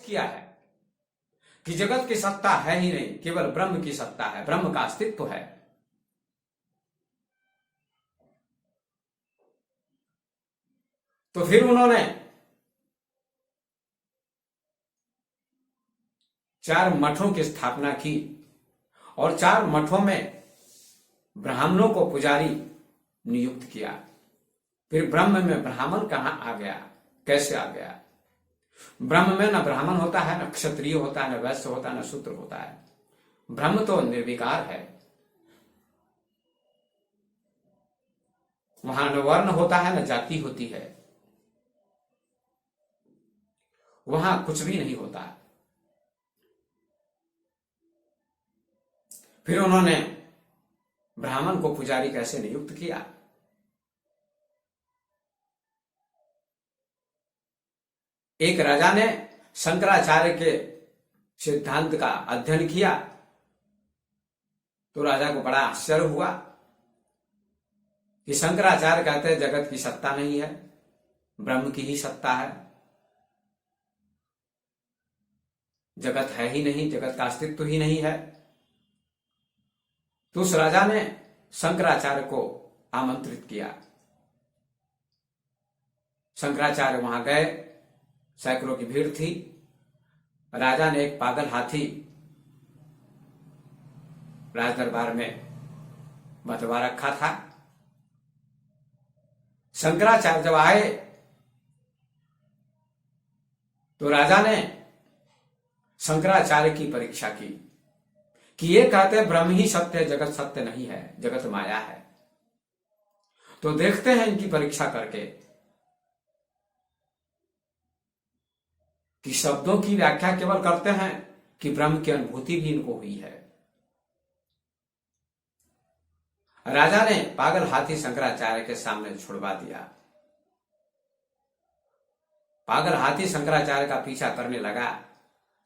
किया है कि जगत की सत्ता है ही नहीं, केवल ब्रह्म की सत्ता है, ब्रह्म का अस्तित्व है। तो फिर उन्होंने 4 मठों की स्थापना की और 4 मठों में ब्राह्मणों को पुजारी नियुक्त किया। फिर ब्रह्म में ब्राह्मण कहां आ गया, कैसे आ गया? ब्रह्म में न ब्राह्मण होता है, न क्षत्रिय होता है, न वैश्य होता है, न शूद्र होता है। ब्रह्म तो निर्विकार है। वहां न वर्ण होता है, न जाति होती है, वहां कुछ भी नहीं होता। फिर उन्होंने ब्राह्मण को पुजारी कैसे नियुक्त किया? एक राजा ने शंकराचार्य के सिद्धांत का अध्ययन किया तो राजा को बड़ा आश्चर्य हुआ कि शंकराचार्य कहते हैं जगत की सत्ता नहीं है, ब्रह्म की ही सत्ता है, जगत है ही नहीं, जगत का अस्तित्व ही नहीं है। तो उस राजा ने शंकराचार्य को आमंत्रित किया। शंकराचार्य वहां गए, सैकड़ों की भीड़ थी। राजा ने एक पागल हाथी राज दरबार में बंधवा रखा था। शंकराचार्य जब आए तो राजा ने शंकराचार्य की परीक्षा की कि ये कहते हैं ब्रह्म ही सत्य है, जगत सत्य नहीं है, जगत माया है। तो देखते हैं इनकी परीक्षा करके कि शब्दों की व्याख्या केवल करते हैं कि ब्रह्म की अनुभूति भी इनको हुई है। राजा ने पागल हाथी शंकराचार्य के सामने छुड़वा दिया। पागल हाथी शंकराचार्य का पीछा करने लगा।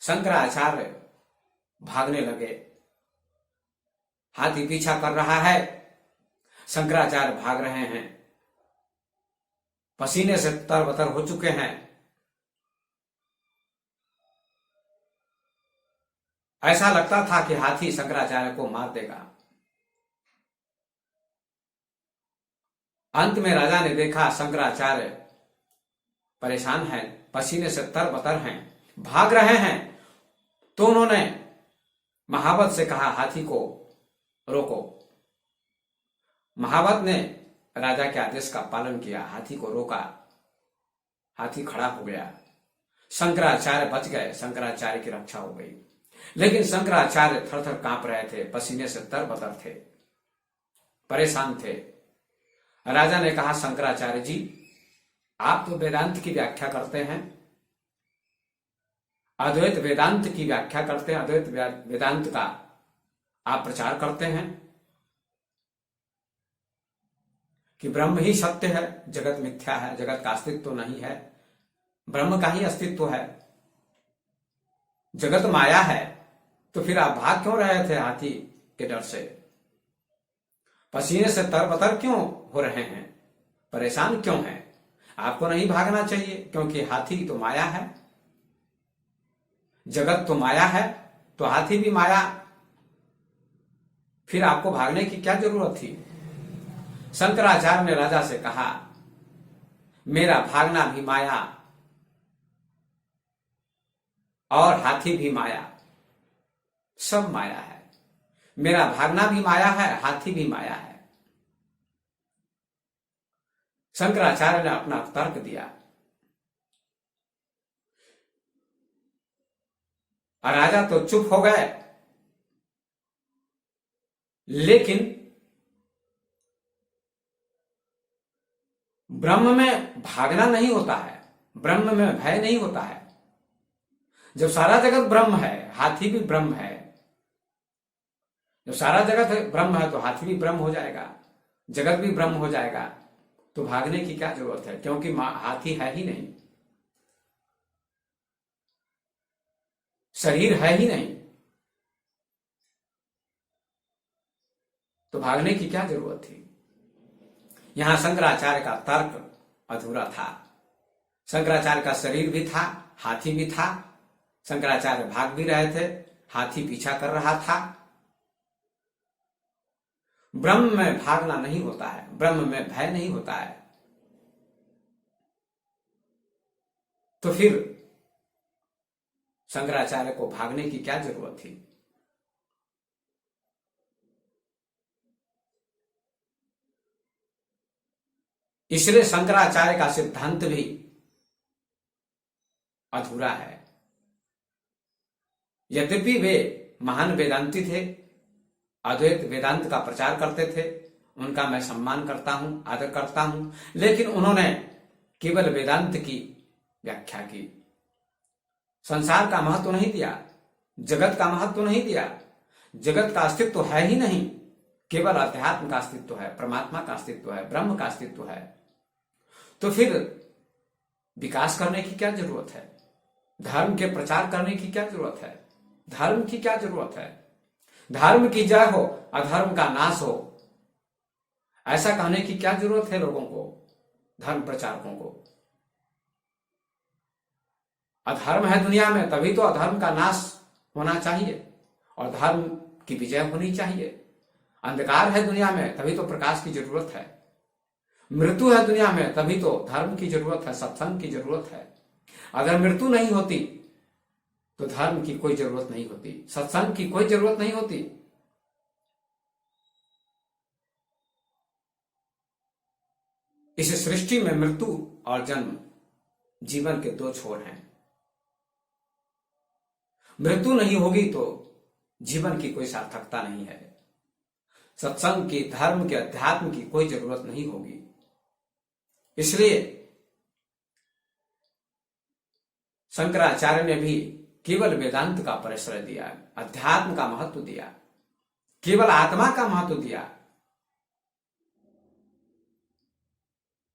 शंकराचार्य भागने लगे। हाथी पीछा कर रहा है, शंकराचार्य भाग रहे हैं, पसीने से तरबतर हो चुके हैं। ऐसा लगता था कि हाथी शंकराचार्य को मार देगा। अंत में राजा ने देखा शंकराचार्य परेशान हैं, पसीने से तरबतर हैं, भाग रहे हैं, तो उन्होंने महावत से कहा हाथी को रोको। महावत ने राजा के आदेश का पालन किया, हाथी को रोका। हाथी खड़ा हो गया। शंकराचार्य बच गए, शंकराचार्य की रक्षा हो गई। लेकिन शंकराचार्य थर-थर कांप रहे थे, पसीने से तरबतर थे, परेशान थे। राजा ने कहा शंकराचार्य जी, आप तो वेदांत की व्याख्या करते हैं, अद्वैत वेदांत की व्याख्या करते हैं, अद्वैत वेदांत का आप प्रचार करते हैं कि ब्रह्म ही सत्य है, जगत मिथ्या है, जगत का अस्तित्व नहीं है, ब्रह्म का ही अस्तित्व है, जगत माया है। तो फिर आप भाग क्यों रहे थे हाथी के डर से? पसीने से तरबतर क्यों हो रहे हैं? परेशान क्यों हैं? आपको नहीं भागना चाहिए, क्योंकि हाथी तो माया है, जगत तो माया है, तो हाथी भी माया। फिर आपको भागने की क्या जरूरत थी? शंकराचार्य ने राजा से कहा मेरा भागना भी माया और हाथी भी माया, सब माया है। मेरा भागना भी माया है, हाथी भी माया है। शंकराचार्य ने अपना तर्क दिया। और राजा तो चुप हो गए। लेकिन ब्रह्म में भागना नहीं होता है, ब्रह्म में भय नहीं होता है। जब सारा जगत ब्रह्म है, हाथी भी ब्रह्म है। जब सारा जगत ब्रह्म है तो हाथी भी ब्रह्म हो जाएगा, जगत भी ब्रह्म हो जाएगा। तो भागने की क्या जरूरत है, क्योंकि हाथी है ही नहीं, शरीर है ही नहीं, तो भागने की क्या जरूरत थी? यहां शंकराचार्य का तर्क अधूरा था। शंकराचार्य का शरीर भी था, हाथी भी था, शंकराचार्य भाग भी रहे थे, हाथी पीछा कर रहा था। ब्रह्म में भागना नहीं होता है, ब्रह्म में भय नहीं होता है। तो फिर शंकराचार्य को भागने की क्या जरूरत थी? इसलिए शंकराचार्य का सिद्धांत भी अधूरा है। यद्यपि वे महान वेदांती थे, अद्वैत वेदांत का प्रचार करते थे, उनका मैं सम्मान करता हूं, आदर करता हूं, लेकिन उन्होंने केवल वेदांत की व्याख्या की, संसार का महत्व नहीं दिया, जगत का महत्व नहीं दिया। जगत का अस्तित्व है ही नहीं, केवल अध्यात्म का अस्तित्व है, परमात्मा का अस्तित्व है, ब्रह्म का अस्तित्व है। तो फिर विकास करने की क्या जरूरत है? धर्म के प्रचार करने की क्या जरूरत है? धर्म की क्या जरूरत है? धर्म की जय हो, अधर्म का नाश हो, ऐसा कहने की क्या जरूरत है लोगों को, धर्म प्रचारकों को? अधर्म है दुनिया में, तभी तो अधर्म का नाश होना चाहिए और धर्म की विजय होनी चाहिए। अंधकार है दुनिया में, तभी तो प्रकाश की जरूरत है। मृत्यु है दुनिया में, तभी तो धर्म की जरूरत है, सत्संग की जरूरत है। अगर मृत्यु नहीं होती तो धर्म की कोई जरूरत नहीं होती, सत्संग की कोई जरूरत नहीं होती। इस सृष्टि में मृत्यु और जन्म जीवन के दो छोर हैं। मृत्यु नहीं होगी तो जीवन की कोई सार्थकता नहीं है। सत्संग की, धर्म के, अध्यात्म की कोई जरूरत नहीं होगी। इसलिए शंकराचार्य ने भी केवल वेदांत का परिश्रय दिया, अध्यात्म का महत्व दिया, केवल आत्मा का महत्व दिया,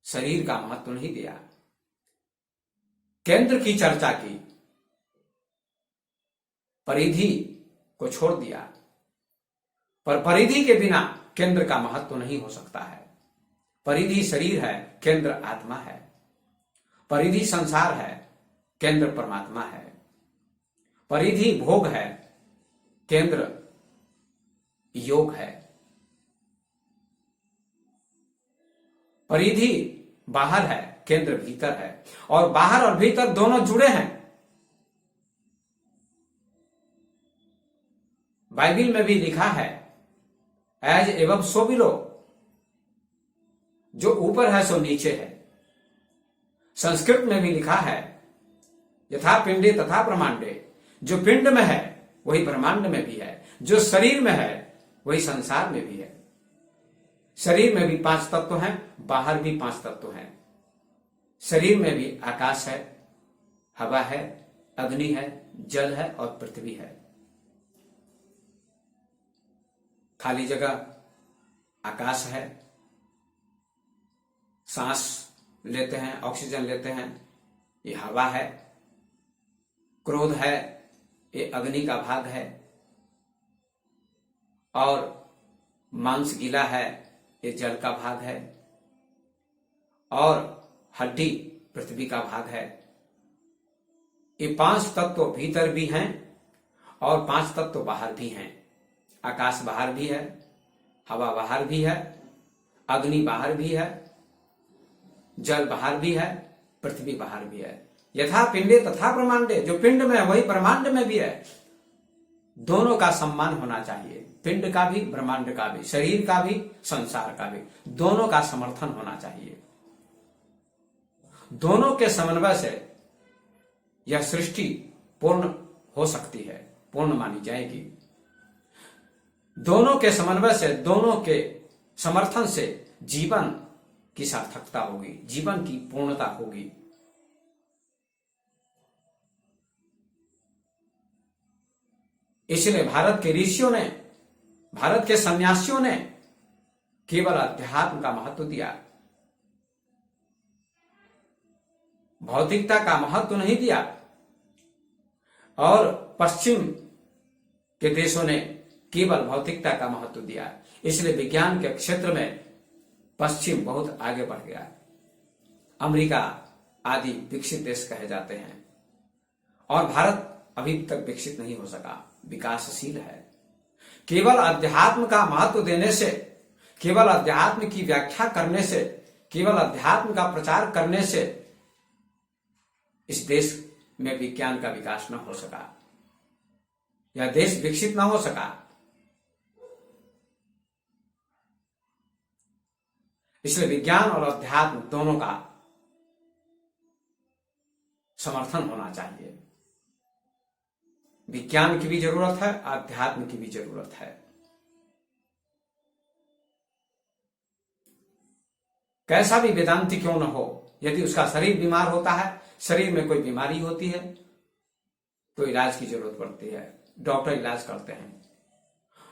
शरीर का महत्व नहीं दिया। केंद्र की चर्चा की, परिधि को छोड़ दिया। पर परिधि के बिना केंद्र का महत्व नहीं हो सकता है। परिधि शरीर है, केंद्र आत्मा है। परिधि संसार है, केंद्र परमात्मा है। परिधि भोग है, केंद्र योग है। परिधि बाहर है, केंद्र भीतर है, और बाहर और भीतर दोनों जुड़े हैं। बाइबिल में भी लिखा है, एज एवं सो बिलो, जो ऊपर है सो नीचे है। संस्कृत में भी लिखा है, यथा पिंडे तथा ब्रह्मांडे, जो पिंड में है वही ब्रह्मांड में भी है, जो शरीर में है वही संसार में भी है। शरीर में भी 5 तत्व हैं, बाहर भी 5 तत्व हैं। शरीर में भी आकाश है, हवा है, अग्नि है, जल है और पृथ्वी है। खाली जगह आकाश है, सांस लेते हैं, ऑक्सीजन लेते हैं, ये हवा है। क्रोध है, ये अग्नि का भाग है। और मांस गीला है, ये जल का भाग है। और हड्डी पृथ्वी का भाग है। ये 5 तत्व भीतर भी हैं और 5 तत्व बाहर भी हैं। आकाश बाहर भी है, हवा बाहर भी है, अग्नि बाहर भी है, जल बाहर भी है, पृथ्वी बाहर भी है। यथा पिंडे तथा ब्रह्मांडे, जो पिंड में है वही ब्रह्मांड में भी है। दोनों का सम्मान होना चाहिए, पिंड का भी, ब्रह्मांड का भी, शरीर का भी, संसार का भी, दोनों का समर्थन होना चाहिए। दोनों के समन्वय से यह सृष्टि पूर्ण हो सकती है, पूर्ण मानी जाएगी। दोनों के समन्वय से, दोनों के समर्थन से जीवन की सार्थकता होगी, जीवन की पूर्णता होगी। इसलिए भारत के ऋषियों ने, भारत के सन्यासियों ने केवल अध्यात्म का महत्व दिया, भौतिकता का महत्व नहीं दिया। और पश्चिम के देशों ने केवल भौतिकता का महत्व दिया। इसलिए विज्ञान के क्षेत्र में पश्चिम बहुत आगे बढ़ गया। अमेरिका आदि विकसित देश कहे जाते हैं और भारत अभी तक विकसित नहीं हो सका, विकासशील है। केवल अध्यात्म का महत्व देने से, केवल अध्यात्म की व्याख्या करने से, केवल अध्यात्म का प्रचार करने से इस देश में विज्ञान का विकास न हो सका, यह देश विकसित न हो सका। इसलिए विज्ञान और अध्यात्म दोनों का समर्थन होना चाहिए। विज्ञान की भी जरूरत है, अध्यात्म की भी जरूरत है। कैसा भी वेदांती क्यों न हो, यदि उसका शरीर बीमार होता है, शरीर में कोई बीमारी होती है, तो इलाज की जरूरत पड़ती है। डॉक्टर इलाज करते हैं।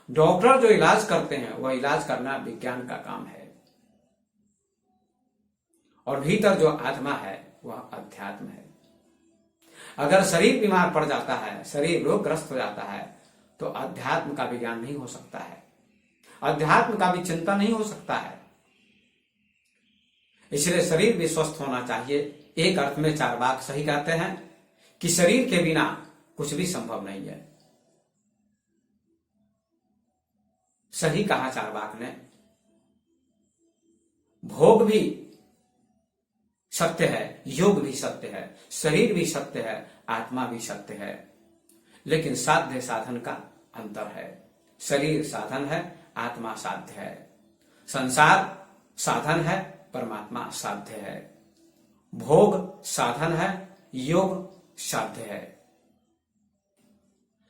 डॉक्टर जो इलाज करते हैं वह इलाज करना विज्ञान का काम है। और भीतर जो आत्मा है वह अध्यात्म है। अगर शरीर बीमार पड़ जाता है, शरीर रोगग्रस्त हो जाता है, तो अध्यात्म का विज्ञान नहीं हो सकता है, अध्यात्म का भी चिंतन नहीं हो सकता है। इसलिए शरीर भी स्वस्थ होना चाहिए। एक अर्थ में चार्वाक सही कहते हैं कि शरीर के बिना कुछ भी संभव नहीं है। सही कहा चार्वाक ने। भोग भी सत्य है, योग भी सत्य है, शरीर भी सत्य है, आत्मा भी सत्य है, लेकिन साध्य साधन का अंतर है। शरीर साधन है, आत्मा साध्य है। संसार साधन है, परमात्मा साध्य है। भोग साधन है, योग साध्य है।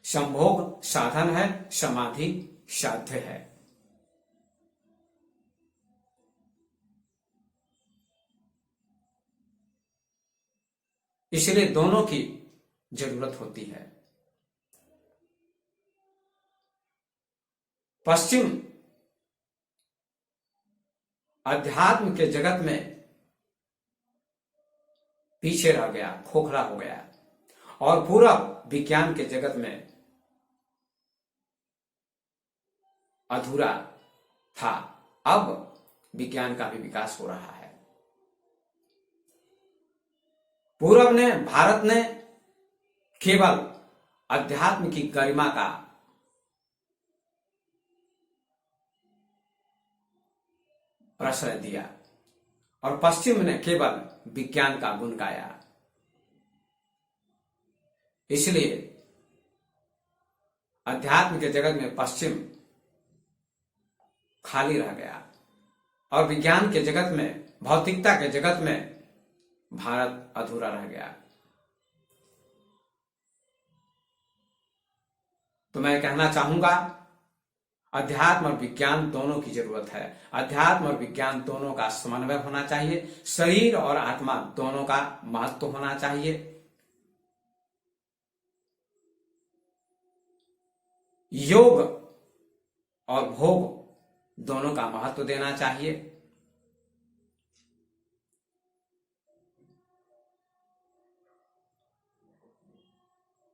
संभोग साधन है, समाधि साध्य है। इसलिए दोनों की जरूरत होती है। पश्चिम अध्यात्म के जगत में पीछे रह गया, खोखला हो गया, और पूरब विज्ञान के जगत में अधूरा था। अब विज्ञान का भी विकास हो रहा है। पूरब ने, भारत ने केवल अध्यात्म की गरिमा का प्रश्रय दिया और पश्चिम ने केवल विज्ञान का गुण गाया। इसलिए अध्यात्म के जगत में पश्चिम खाली रह गया और विज्ञान के जगत में, भौतिकता के जगत में भारत अधूरा रह गया। तो मैं कहना चाहूंगा, अध्यात्म और विज्ञान दोनों की जरूरत है। अध्यात्म और विज्ञान दोनों का समन्वय होना चाहिए। शरीर और आत्मा दोनों का महत्व होना चाहिए। योग और भोग दोनों का महत्व देना चाहिए।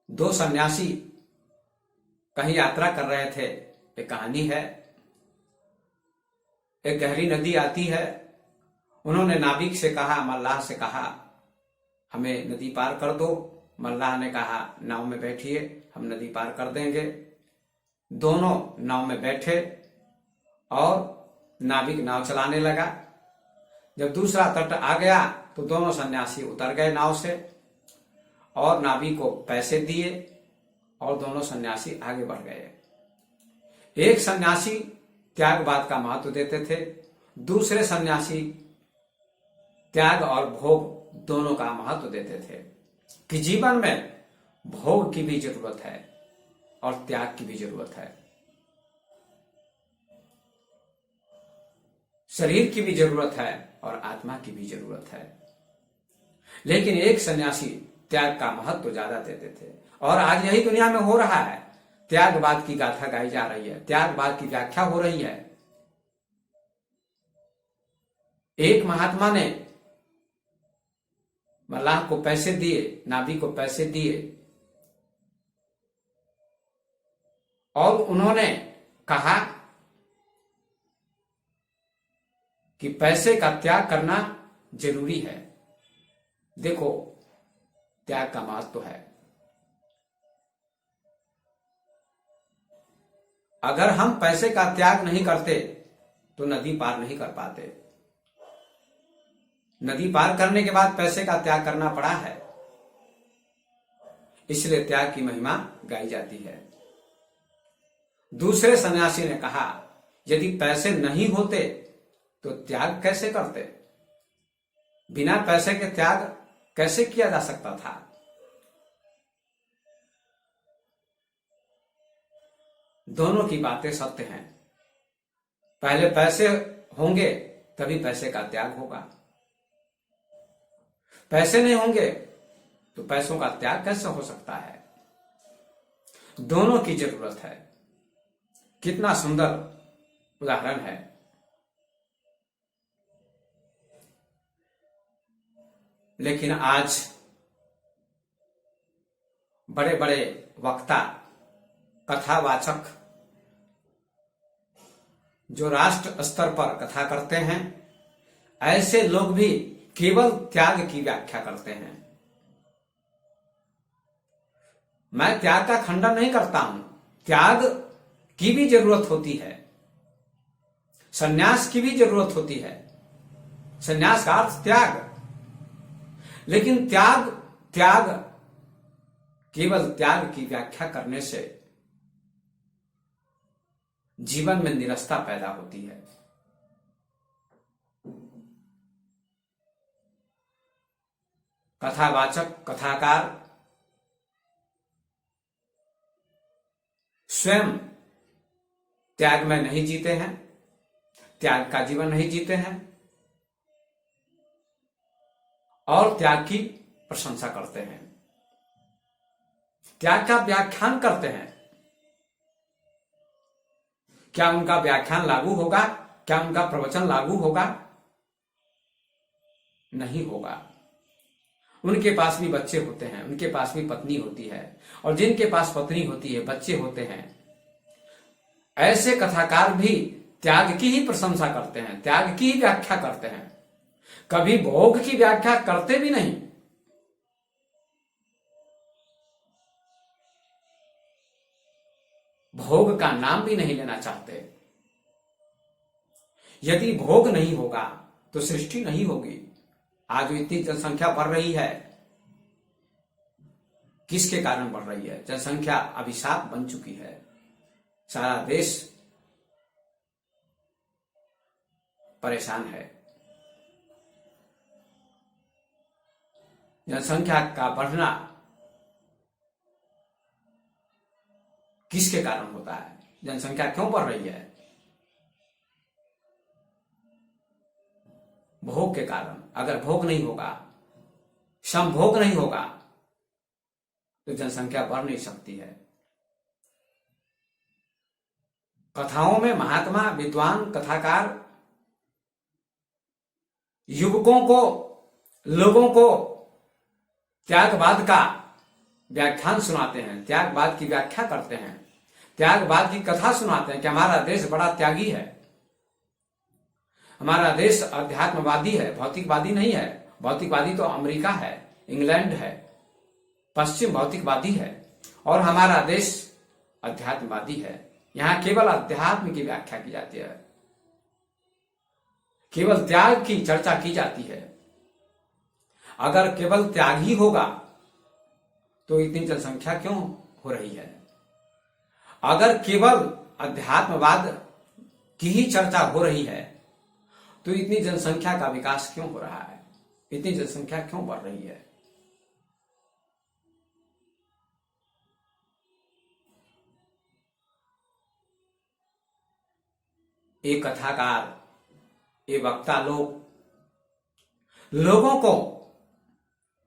दो सन्यासी कहीं यात्रा कर रहे थे। एक कहानी है। एक गहरी नदी आती है। उन्होंने नाविक से कहा, मल्लाह से कहा, हमें नदी पार कर दो। मल्लाह ने कहा, नाव में बैठिए, हम नदी पार कर देंगे। दोनों नाव में बैठे और नाविक नाव चलाने लगा। जब दूसरा तट आ गया तो दोनों सन्यासी उतर गए नाव से और नाविक को पैसे दिए और दोनों सन्यासी आगे बढ़ गए। एक सन्यासी त्यागवाद का महत्व देते थे, दूसरे सन्यासी त्याग और भोग दोनों का महत्व देते थे कि जीवन में भोग की भी जरूरत है और त्याग की भी जरूरत है। शरीर की भी जरूरत है और आत्मा की भी जरूरत है। लेकिन एक सन्यासी त्याग का महत्व ज्यादा देते थे और आज यही दुनिया में हो रहा है। त्यागवाद की गाथा गाई जा रही है, त्यागवाद की व्याख्या हो रही है। एक महात्मा ने मल्लाह को पैसे दिए, नाभी को पैसे दिए और उन्होंने कहा कि पैसे का त्याग करना जरूरी है। देखो, त्याग का महत्व है। अगर हम पैसे का त्याग नहीं करते तो नदी पार नहीं कर पाते। नदी पार करने के बाद पैसे का त्याग करना पड़ा है, इसलिए त्याग की महिमा गाई जाती है। दूसरे सन्यासी ने कहा, यदि पैसे नहीं होते तो त्याग कैसे करते? बिना पैसे के त्याग कैसे किया जा सकता था? दोनों की बातें सत्य हैं। पहले पैसे होंगे तभी पैसे का त्याग होगा। पैसे नहीं होंगे तो पैसों का त्याग कैसे हो सकता है? दोनों की जरूरत है। कितना सुंदर उदाहरण है। लेकिन आज बड़े बड़े वक्ता, कथावाचक, जो राष्ट्र स्तर पर कथा करते हैं, ऐसे लोग भी केवल त्याग की व्याख्या करते हैं। मैं त्याग का खंडन नहीं करता हूं, त्याग की भी जरूरत होती है, संन्यास की भी जरूरत होती है। संन्यास का अर्थ त्याग। लेकिन त्याग केवल त्याग की व्याख्या करने से जीवन में निरस्ता पैदा होती है। कथावाचक, कथाकार स्वयं त्याग में नहीं जीते हैं, त्याग का जीवन नहीं जीते हैं और त्याग की प्रशंसा करते हैं, त्याग का व्याख्यान करते हैं। क्या उनका व्याख्यान लागू होगा? क्या उनका प्रवचन लागू होगा? नहीं होगा। उनके पास भी बच्चे होते हैं, उनके पास भी पत्नी होती है, और जिनके पास पत्नी होती है, बच्चे होते हैं, ऐसे कथाकार भी त्याग की ही प्रशंसा करते हैं, त्याग की ही व्याख्या करते हैं, कभी भोग की व्याख्या करते भी नहीं। भोग का नाम भी नहीं लेना चाहते। यदि भोग नहीं होगा तो सृष्टि नहीं होगी। आज इतनी जनसंख्या बढ़ रही है, किसके कारण बढ़ रही है? जनसंख्या अभिशाप बन चुकी है। सारा देश परेशान है। जनसंख्या का बढ़ना किसके कारण होता है? जनसंख्या क्यों बढ़ रही है? भोग के कारण। अगर भोग नहीं होगा, समभोग नहीं होगा, तो जनसंख्या बढ़ नहीं सकती है। कथाओं में महात्मा, विद्वान, कथाकार युवकों को, लोगों को त्यागवाद का व्याख्यान सुनाते हैं, त्यागवाद की व्याख्या करते हैं, त्यागवाद की कथा सुनाते हैं कि हमारा देश बड़ा त्यागी है, हमारा देश अध्यात्मवादी है, भौतिकवादी नहीं है। भौतिकवादी तो अमेरिका है, इंग्लैंड है, पश्चिम भौतिकवादी है, और हमारा देश अध्यात्मवादी है। यहां केवल अध्यात्म की व्याख्या की जाती है, केवल त्याग की चर्चा की जाती है। अगर केवल त्याग ही होगा तो इतनी जनसंख्या क्यों हो रही है? अगर केवल अध्यात्मवाद की ही चर्चा हो रही है तो इतनी जनसंख्या का विकास क्यों हो रहा है? इतनी जनसंख्या क्यों बढ़ रही है? ये कथाकार, ये वक्ता लोगों को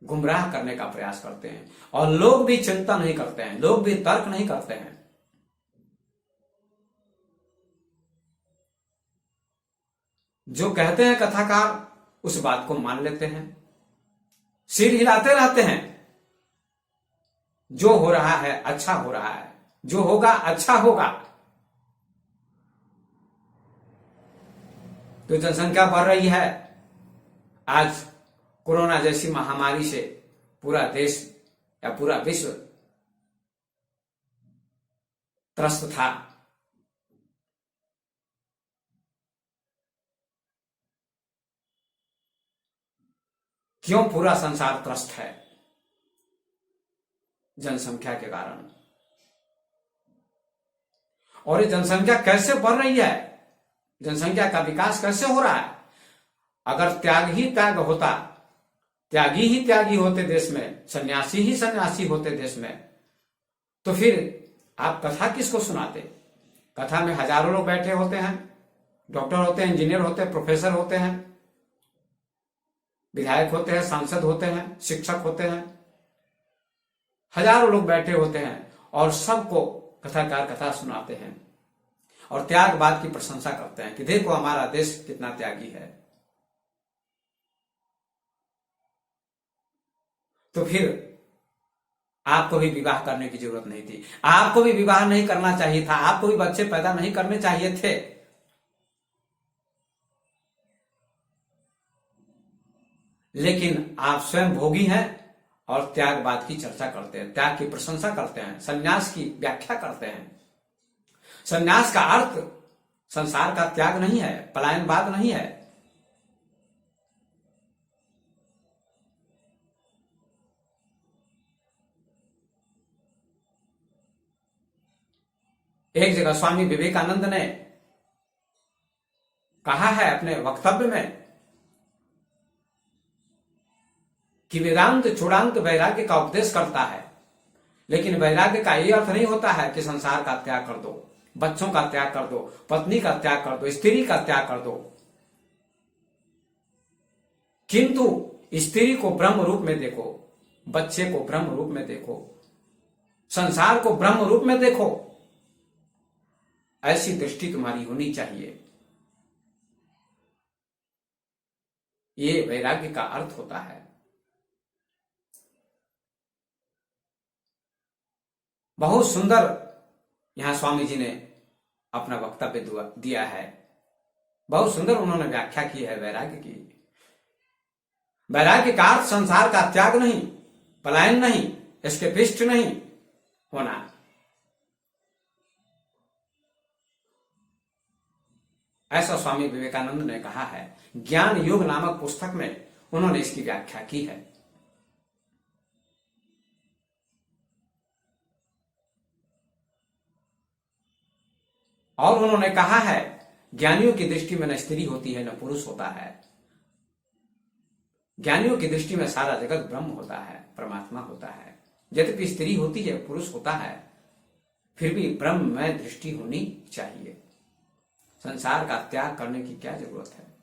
गुमराह करने का प्रयास करते हैं, और लोग भी चिंता नहीं करते हैं, लोग भी तर्क नहीं करते हैं। जो कहते हैं कथाकार उस बात को मान लेते हैं, सिर हिलाते रहते हैं। जो हो रहा है अच्छा हो रहा है, जो होगा अच्छा होगा। तो जनसंख्या बढ़ रही है। आज कोरोना जैसी महामारी से पूरा देश या पूरा विश्व त्रस्त था, क्यों पूरा संसार त्रस्त है? जनसंख्या के कारण। और ये जनसंख्या कैसे बढ़ रही है? जनसंख्या का विकास कैसे हो रहा है? अगर त्याग ही त्याग होता, त्यागी ही त्यागी होते देश में, सन्यासी ही सन्यासी होते देश में, तो फिर आप कथा किसको सुनाते? कथा में हजारों लोग बैठे होते हैं, डॉक्टर होते हैं, इंजीनियर होते हैं, प्रोफेसर होते हैं, विधायक होते हैं, सांसद होते हैं, शिक्षक होते हैं, हजारों लोग बैठे होते हैं और सबको कथाकार कथा सुनाते हैं और त्यागवाद की प्रशंसा करते हैं कि देखो हमारा देश कितना त्यागी है। तो फिर आपको भी विवाह करने की जरूरत नहीं थी, आपको भी विवाह नहीं करना चाहिए था, आपको भी बच्चे पैदा नहीं करने चाहिए थे। लेकिन आप स्वयं भोगी हैं और त्यागवाद की चर्चा करते हैं, त्याग की प्रशंसा करते हैं, संन्यास की व्याख्या करते हैं। संन्यास का अर्थ संसार का त्याग नहीं है, पलायनवाद नहीं है। एक जगह स्वामी विवेकानंद ने कहा है अपने वक्तव्य में कि वेदांत चूड़ांत वैराग्य का उपदेश करता है, लेकिन वैराग्य का यह अर्थ नहीं होता है कि संसार का त्याग कर दो, बच्चों का त्याग कर दो, पत्नी का त्याग कर दो, स्त्री का त्याग कर दो। किंतु स्त्री को ब्रह्म रूप में देखो, बच्चे को ब्रह्म रूप में देखो, संसार को ब्रह्म रूप में देखो, ऐसी दृष्टि तुम्हारी होनी चाहिए। ये वैराग्य का अर्थ होता है। बहुत सुंदर यहां स्वामी जी ने अपना वक्तव्य दिया है, बहुत सुंदर उन्होंने व्याख्या की है वैराग्य की। वैराग्य का अर्थ संसार का त्याग नहीं, पलायन नहीं, इसके पिष्ट नहीं होना। ऐसा स्वामी विवेकानंद ने कहा है। ज्ञान योग नामक पुस्तक में उन्होंने इसकी व्याख्या की है। और उन्होंने कहा है ज्ञानियों की दृष्टि में न स्त्री होती है न पुरुष होता है, ज्ञानियों की दृष्टि में सारा जगत ब्रह्म होता है, परमात्मा होता है। यद्यपि स्त्री होती है, पुरुष होता है, फिर भी ब्रह्म में दृष्टि होनी चाहिए। संसार का त्याग करने की क्या जरूरत है?